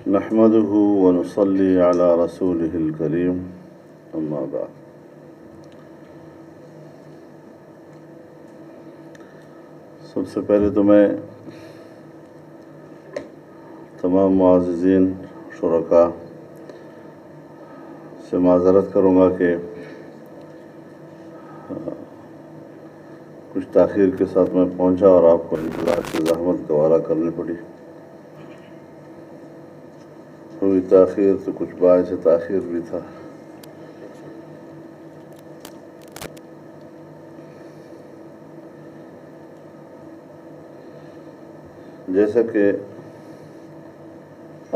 نحمده ونصلي على رسوله الكريم اما بعد۔ سب سے پہلے تو میں تمام معززین شرکاء سے معذرت کروں گا کہ کچھ تاخیر کے ساتھ میں پہنچا اور آپ کو انتظار کی زحمت گوارا کرنی پڑی۔ ہوئی تاخیر تو کچھ باعث تاخیر بھی تھا۔ جیسا کہ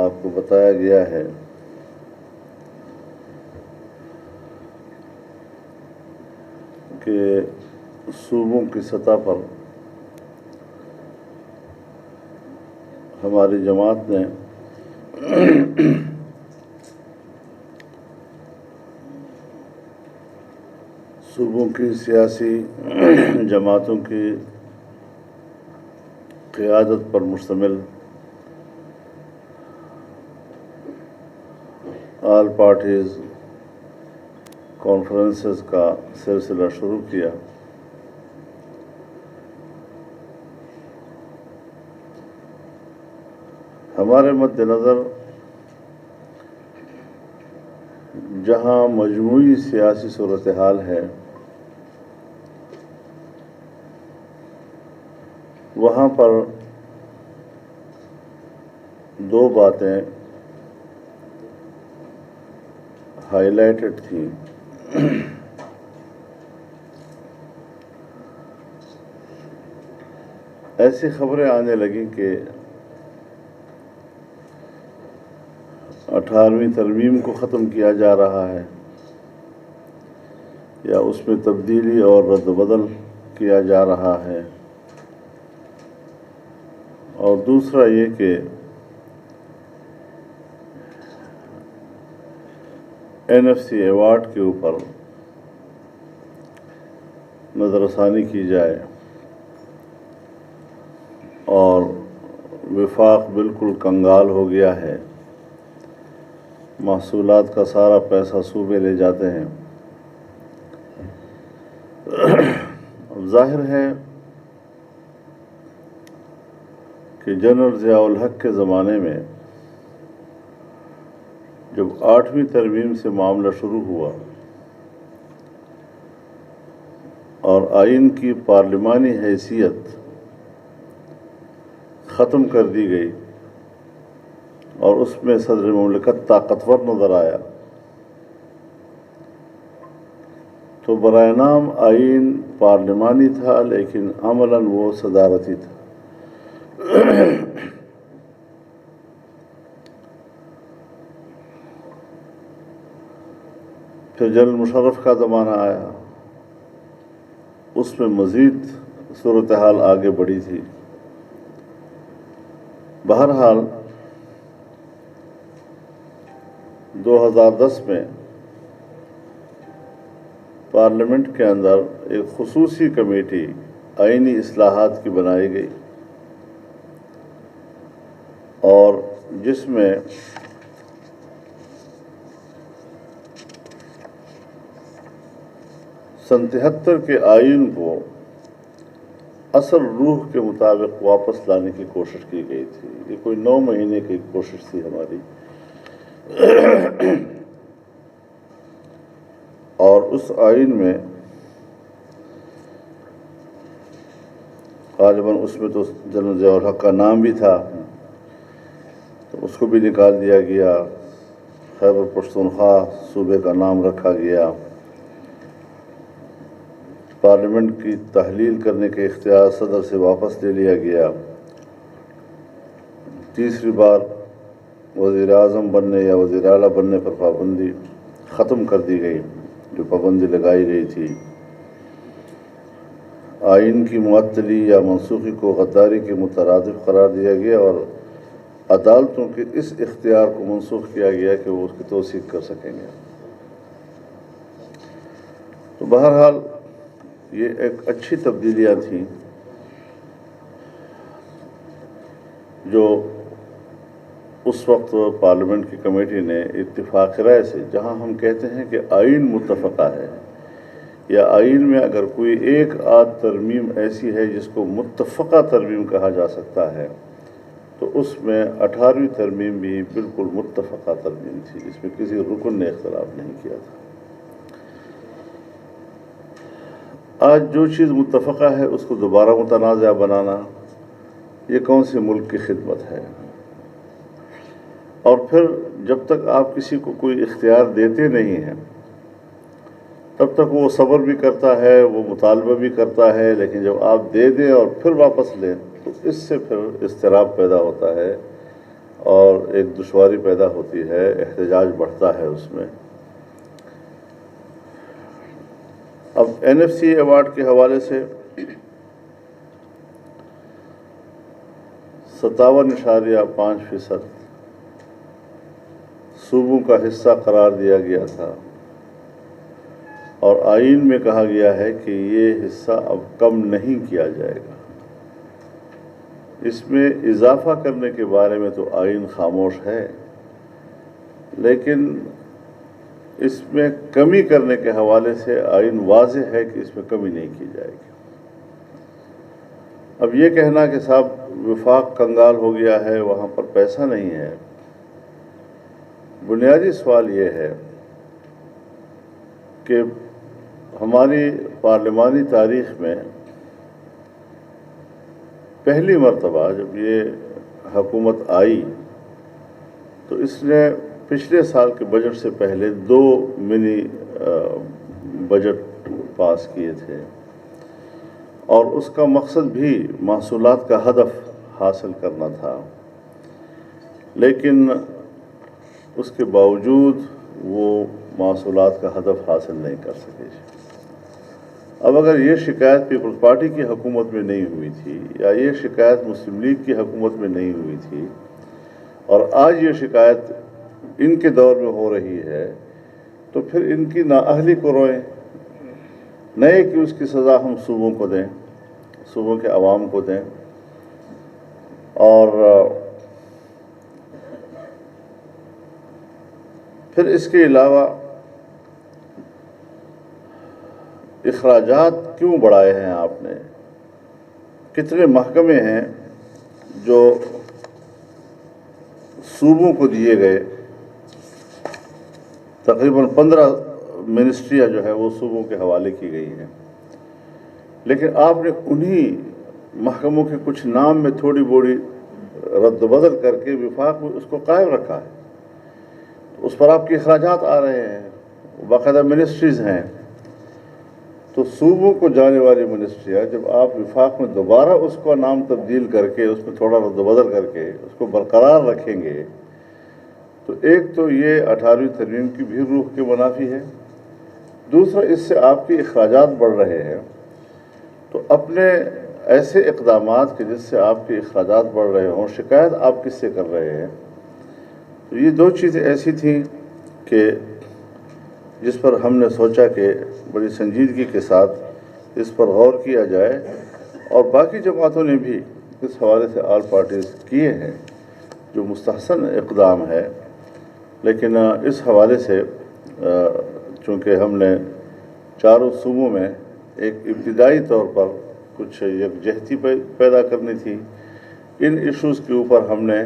آپ کو بتایا گیا ہے کہ صوبوں کی سطح پر ہماری جماعت نے صوبوں کی سیاسی جماعتوں کی قیادت پر مشتمل آل پارٹیز کانفرنسز کا سلسلہ شروع کیا۔ ہمارے مد نظر جہاں مجموعی سیاسی صورتحال ہے وہاں پر دو باتیں ہائی لائٹڈ تھیں۔ ایسی خبریں آنے لگیں کہ 18ویں ترمیم کو ختم کیا جا رہا ہے یا اس میں تبدیلی اور رد و بدل کیا جا رہا ہے، اور دوسرا یہ کہ NFC ایوارڈ کے اوپر نظر ثانی کی جائے اور وفاق بالکل کنگال ہو گیا ہے، محصولات کا سارا پیسہ صوبے لے جاتے ہیں۔ اب ظاہر ہے کہ جنرل ضیاء الحق کے زمانے میں جب 8ویں ترمیم سے معاملہ شروع ہوا اور آئین کی پارلیمانی حیثیت ختم کر دی گئی اور اس میں صدر مملکت طاقتور نظر آیا، تو برائے نام آئین پارلیمانی تھا لیکن عملاً وہ صدارتی تھا۔ پھر جنرل مشرف کا زمانہ آیا، اس میں مزید صورتحال آگے بڑھی تھی۔ بہرحال 2010 میں پارلیمنٹ کے اندر ایک خصوصی کمیٹی آئینی اصلاحات کی بنائی گئی اور جس میں سن 73 کے آئین کو اصل روح کے مطابق واپس لانے کی کوشش کی گئی تھی۔ یہ کوئی 9 مہینے کی کوشش تھی ہماری، اور اس آئین میں غالباً اس میں تو جنرل ضیاء الحق کا نام بھی تھا، تو اس کو بھی نکال دیا گیا، خیبر پختونخوا صوبے کا نام رکھا گیا، پارلیمنٹ کی تحلیل کرنے کے اختیار صدر سے واپس لے لیا گیا، تیسری بار وزیر اعظم بننے یا وزیر اعلیٰ بننے پر پابندی ختم کر دی گئی جو پابندی لگائی گئی تھی، آئین کی معطلی یا منسوخی کو غداری کے مترادف قرار دیا گیا اور عدالتوں کے اس اختیار کو منسوخ کیا گیا کہ وہ اس کی توثیق کر سکیں گے۔ تو بہرحال یہ ایک اچھی تبدیلیاں تھیں جو اس وقت پارلیمنٹ کی کمیٹی نے اتفاق رائے سے، جہاں ہم کہتے ہیں کہ آئین متفقہ ہے یا آئین میں اگر کوئی ایک آدھ ترمیم ایسی ہے جس کو متفقہ ترمیم کہا جا سکتا ہے، تو اس میں 18ویں ترمیم بھی بالکل متفقہ ترمیم تھی، اس میں کسی رکن نے اختلاف نہیں کیا تھا۔ آج جو چیز متفقہ ہے اس کو دوبارہ متنازع بنانا، یہ کون سے ملک کی خدمت ہے؟ اور پھر جب تک آپ کسی کو کوئی اختیار دیتے نہیں ہیں تب تک وہ صبر بھی کرتا ہے، وہ مطالبہ بھی کرتا ہے، لیکن جب آپ دے دیں اور پھر واپس لیں تو اس سے پھر اضطراب پیدا ہوتا ہے اور ایک دشواری پیدا ہوتی ہے، احتجاج بڑھتا ہے اس میں۔ اب NFC ایوارڈ کے حوالے سے 57.5% صوبوں کا حصہ قرار دیا گیا تھا، اور آئین میں کہا گیا ہے کہ یہ حصہ اب کم نہیں کیا جائے گا۔ اس میں اضافہ کرنے کے بارے میں تو آئین خاموش ہے، لیکن اس میں کمی کرنے کے حوالے سے آئین واضح ہے کہ اس میں کمی نہیں کی جائے گی۔ اب یہ کہنا کہ صاحب وفاق کنگال ہو گیا ہے، وہاں پر پیسہ نہیں ہے، بنیادی سوال یہ ہے کہ ہماری پارلیمانی تاریخ میں پہلی مرتبہ جب یہ حکومت آئی تو اس نے پچھلے سال کے بجٹ سے پہلے 2 منی بجٹ پاس کیے تھے، اور اس کا مقصد بھی محصولات کا ہدف حاصل کرنا تھا، لیکن اس کے باوجود وہ محصولات کا ہدف حاصل نہیں کر سکے۔ اب اگر یہ شکایت پیپلز پارٹی کی حکومت میں نہیں ہوئی تھی یا یہ شکایت مسلم لیگ کی حکومت میں نہیں ہوئی تھی، اور آج یہ شکایت ان کے دور میں ہو رہی ہے، تو پھر ان کی نااہلی کو روئیں، نہیں کہ اس کی سزا ہم صوبوں کو دیں، صوبوں کے عوام کو دیں۔ اور پھر اس کے علاوہ اخراجات کیوں بڑھائے ہیں آپ نے؟ کتنے محکمے ہیں جو صوبوں کو دیے گئے، تقریباً 15 منسٹریاں جو ہے وہ صوبوں کے حوالے کی گئی ہیں، لیکن آپ نے انہی محکموں کے کچھ نام میں تھوڑی بوڑی رد و بدل کر کے وفاق میں اس کو قائم رکھا ہے۔ اس پر آپ کے اخراجات آ رہے ہیں، باقاعدہ منسٹریز ہیں، تو صوبوں کو جانے والی منسٹریاں جب آپ وفاق میں دوبارہ اس کا نام تبدیل کر کے اس میں تھوڑا رد و بدل کر کے اس کو برقرار رکھیں گے، تو ایک تو یہ 18ویں ترمیم کی بھی روح کے منافی ہے، دوسرا اس سے آپ کے اخراجات بڑھ رہے ہیں، تو اپنے ایسے اقدامات کے جس سے آپ کے اخراجات بڑھ رہے ہوں، شکایت آپ کس سے کر رہے ہیں؟ تو یہ 2 چیزیں ایسی تھیں کہ جس پر ہم نے سوچا کہ بڑی سنجیدگی کے ساتھ اس پر غور کیا جائے، اور باقی جماعتوں نے بھی اس حوالے سے آل پارٹیز کیے ہیں جو مستحسن اقدام ہے، لیکن اس حوالے سے چونکہ ہم نے چاروں صوبوں میں ایک ابتدائی طور پر کچھ یکجہتی پیدا کرنی تھی، ان ایشوز کے اوپر ہم نے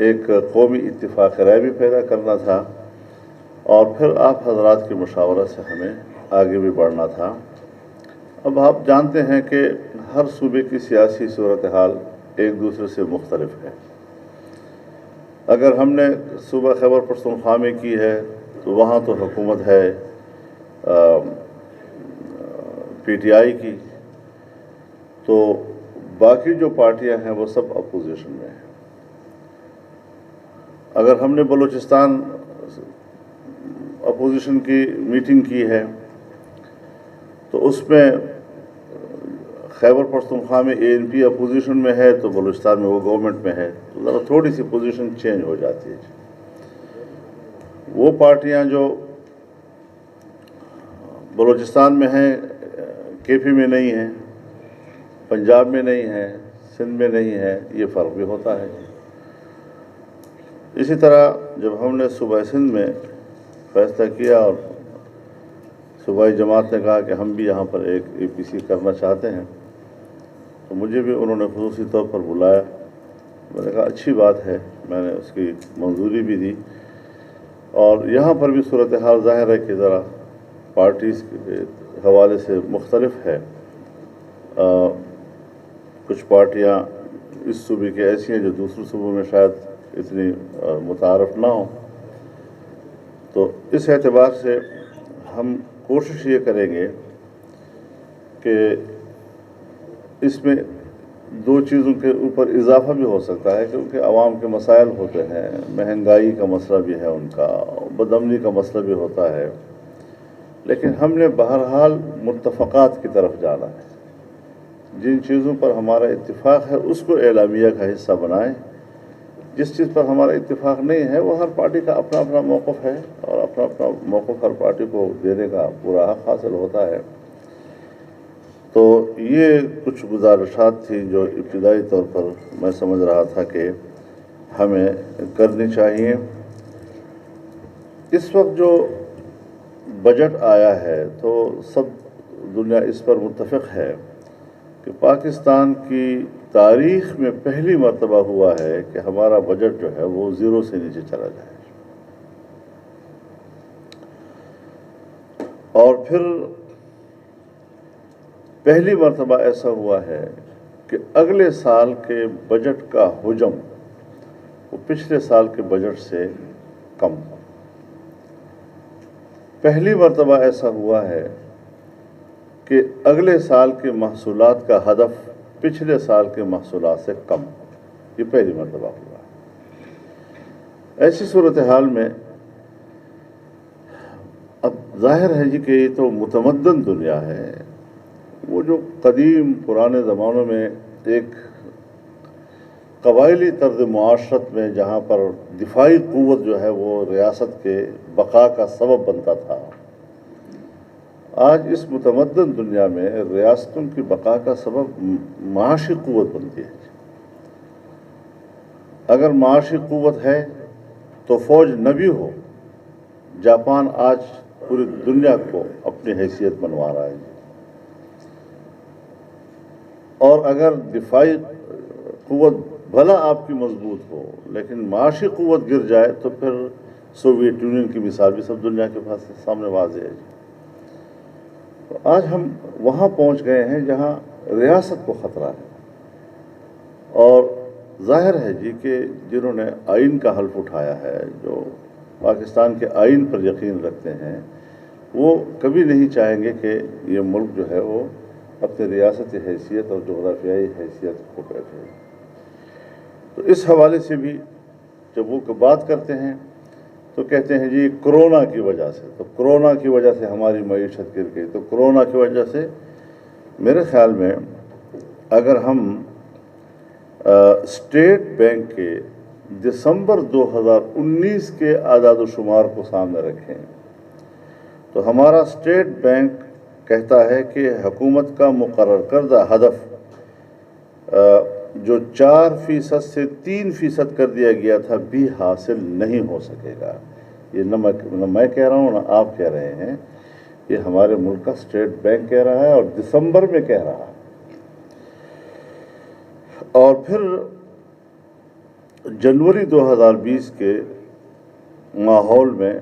ایک قومی اتفاق رائے بھی پیدا کرنا تھا، اور پھر آپ حضرات کے مشاورت سے ہمیں آگے بھی بڑھنا تھا۔ اب آپ جانتے ہیں کہ ہر صوبے کی سیاسی صورتحال ایک دوسرے سے مختلف ہے۔ اگر ہم نے صوبہ خیبر پختونخوا میں کی ہے تو وہاں تو حکومت ہے PTI کی، تو باقی جو پارٹیاں ہیں وہ سب اپوزیشن میں ہیں۔ اگر ہم نے بلوچستان اپوزیشن کی میٹنگ کی ہے تو اس میں خیبر پختونخوا میں ANP اپوزیشن میں ہے تو بلوچستان میں وہ گورنمنٹ میں ہے، تو ذرا تھوڑی سی پوزیشن چینج ہو جاتی ہے۔ وہ پارٹیاں جو بلوچستان میں ہیں KP میں نہیں ہیں، پنجاب میں نہیں ہیں، سندھ میں نہیں ہے، یہ فرق بھی ہوتا ہے۔ اسی طرح جب ہم نے صوبہ سندھ میں فیصلہ کیا اور صوبائی جماعت نے کہا کہ ہم بھی یہاں پر ایک APC کرنا چاہتے ہیں، تو مجھے بھی انہوں نے خصوصی طور پر بلایا. میں نے کہا اچھی بات ہے، میں نے اس کی منظوری بھی دی. اور یہاں پر بھی صورتحال ظاہر ہے کہ ذرا پارٹیز کے حوالے سے مختلف ہے. کچھ پارٹیاں اس صوبے کی ایسی ہیں جو دوسرے صوبوں میں شاید اتنی متعارف نہ ہوں. تو اس اعتبار سے ہم کوشش یہ کریں گے کہ اس میں دو چیزوں کے اوپر اضافہ بھی ہو سکتا ہے، کیونکہ عوام کے مسائل ہوتے ہیں، مہنگائی کا مسئلہ بھی ہے، ان کا بدامنی کا مسئلہ بھی ہوتا ہے. لیکن ہم نے بہرحال متفقات کی طرف جانا ہے. جن چیزوں پر ہمارا اتفاق ہے اس کو اعلامیہ کا حصہ بنائیں. جس چیز پر ہمارا اتفاق نہیں ہے وہ ہر پارٹی کا اپنا اپنا موقف ہے، اور اپنا اپنا موقف ہر پارٹی کو دینے کا پورا حق حاصل ہوتا ہے. تو یہ کچھ گزارشات تھی جو ابتدائی طور پر میں سمجھ رہا تھا کہ ہمیں کرنی چاہیے. اس وقت جو بجٹ آیا ہے تو سب دنیا اس پر متفق ہے کہ پاکستان کی تاریخ میں پہلی مرتبہ ہوا ہے کہ ہمارا بجٹ جو ہے وہ زیرو سے نیچے چلا جائے. اور پھر پہلی مرتبہ ایسا ہوا ہے کہ اگلے سال کے بجٹ کا حجم وہ پچھلے سال کے بجٹ سے کم. پہلی مرتبہ ایسا ہوا ہے کہ اگلے سال کے محصولات کا ہدف پچھلے سال کے محصولات سے کم. یہ پہلی مرتبہ ہوا ہے. ایسی صورتحال میں اب ظاہر ہے جی کہ یہ تو متمدن دنیا ہے. وہ جو قدیم پرانے زمانوں میں ایک قبائلی طرز معاشرت میں جہاں پر دفاعی قوت جو ہے وہ ریاست کے بقا کا سبب بنتا تھا، آج اس متمدن دنیا میں ریاستوں کی بقا کا سبب معاشی قوت بنتی ہے. اگر معاشی قوت ہے تو فوج نہ بھی ہو، جاپان آج پوری دنیا کو اپنی حیثیت بنوا رہا ہے. اور اگر دفاعی قوت بھلا آپ کی مضبوط ہو لیکن معاشی قوت گر جائے تو پھر سوویت یونین کی مثال بھی سب دنیا کے پاس سامنے واضح ہے. تو آج ہم وہاں پہنچ گئے ہیں جہاں ریاست کو خطرہ ہے. اور ظاہر ہے جی کہ جنہوں نے آئین کا حلف اٹھایا ہے، جو پاکستان کے آئین پر یقین رکھتے ہیں، وہ کبھی نہیں چاہیں گے کہ یہ ملک جو ہے وہ اپنی ریاستی حیثیت اور جغرافیائی حیثیت کو بیٹھے. تو اس حوالے سے بھی جب وہ بات کرتے ہیں تو کہتے ہیں جی کرونا کی وجہ سے، تو کرونا کی وجہ سے ہماری معیشت گر گئی. تو کرونا کی وجہ سے میرے خیال میں اگر ہم اسٹیٹ بینک کے دسمبر 2019 کے اعداد و شمار کو سامنے رکھیں تو ہمارا اسٹیٹ بینک کہتا ہے کہ حکومت کا مقرر کردہ ہدف جو 4% سے 3% کر دیا گیا تھا بھی حاصل نہیں ہو سکے گا. یہ نہ میں کہہ رہا ہوں نہ آپ کہہ رہے ہیں، یہ ہمارے ملک کا اسٹیٹ بینک کہہ رہا ہے اور دسمبر میں کہہ رہا ہے. اور پھر جنوری 2020 کے ماحول میں